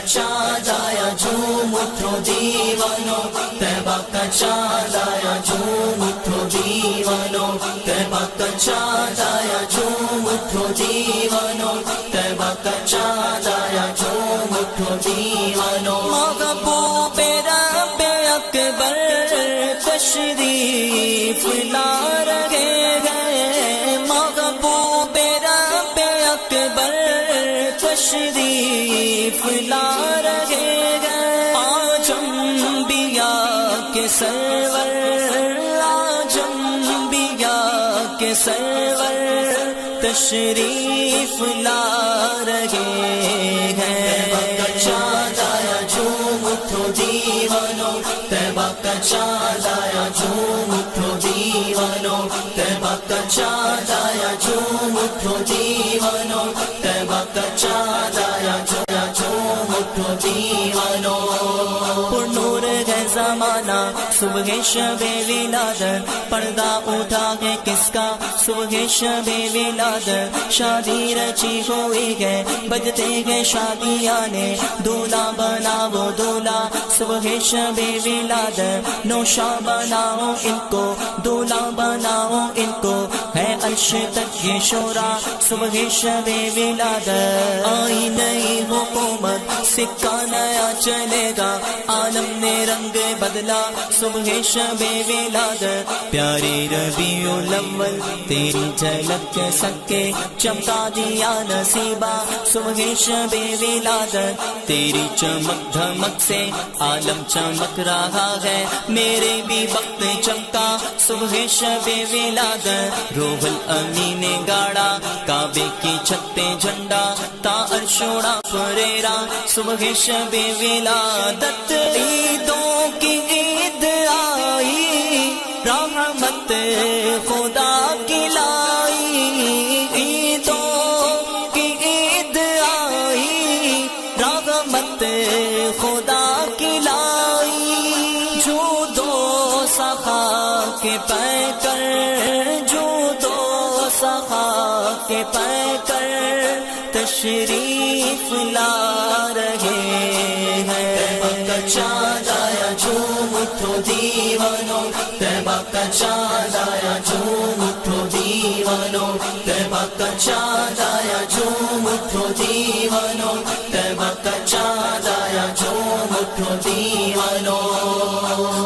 चाँद आया झूम उठो दीवानो, तैबा का चाँद आया झूम उठो दीवानो, तैबा का चाँद आया झूम उठो दीवानो, तैबा का चाँद आया झूम उठो दीवानो। महबूब रब अकबर तशरीफ ला रहे हैं, महबूब रब अकबर तशरीफ ला रहे हैं। आज अंबिया के सरवर, आज अंबिया के सरवर तशरीफ ला रहे हैं। तैबा का चाँद आया झूम उठो दीवानो, तैबा का चाँद आया झूम उठो दीवानो, तैबा का चाँद आया झूम उठो दीवानो, तैबा का चाँद आया झूम उठो दीवानो। नूर है ज़माना सुबह शबे विलादत, पर्दा उठा है किसका सुबह शबे विलादत। शादी रची हुई है बजते हैं शादियाँ ने, दूल्हा बनाओ दूल्हा सुबह शबे विलादत। नौशा बनाओ इनको दूल्हा बनाओ इनको, है अर्श तक ये शोरा सुबह शबे विलादत। आई नई हुकूमत सिक्का नया चलेगा, आलम ने रंग बदला सुबह शबे विलादत। प्यारे रबीउल अव्वल तेरी झलक के सके चमका दिया नसीबा सुबह शबे विलादत। तेरी चमक धमक से आलम चमक रहा है, मेरे भी वक्त चमका सुबह शबे विलादत। रूहुल अमीन ने गाड़ा काबे की छत पे झंडा, ता अर्शोड़ा फरेरा सुबह शबे विलादत। ईदों की ईद आई रहमत खुदा की लाई, ईदों की ईद आई रहमत खुदा की लाई। जो दो सखा के पैकर, जो दो सखा के पैकर तशरीफ ला रहे हैं। तैबा का चाँद आया झूम उठो दीवानो, तैबा का चाँद आया झूम उठो दीवानो, तैबा का चाँद आया झूम उठो दीवानो, तैबा का चाँद आया झूम उठो दीवानो।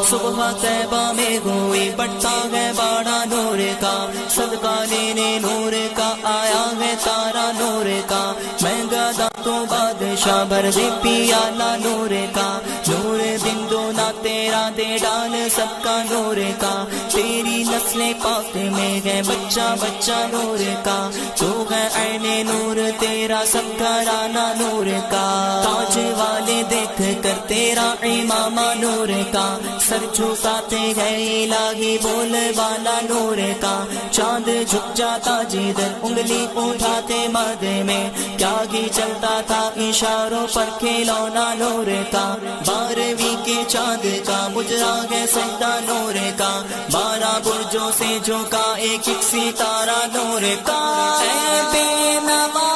सुबह तैबा में हुई बढ़ता है बाड़ा नूर का, सदका लेने नूर का आया है तारा नूर का। मैं गदा तो बादशाह भर दे पियाला नूर का, नूर बिंदु ना तेरा दे डाल सबका नूर का। तेरी नस्लें पाक में है बच्चा बच्चा नूर का, तो है ऐने नूर तेरा सब घराना नूर का। ताज वाले देख कर तेरा इमामा नूर का, सर झुकाते हैं इलाही बोल वाला नूर का। चांद झुक जाता जिधर उंगली उठाते मद में, क्या ही चलता था इशारों पर खिलौना नूर का। 12वीं के चांद का मुजरा है सजदा नूर का, 12 बुर्जों से झोंका एक एक सितारा नूर का। ऐ बेनवा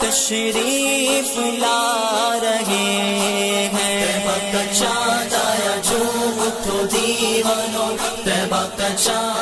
तशरीफ ला रहे हैं। तैबा का चाँद आया झूम उठो दीवानो, तैबा का चाँद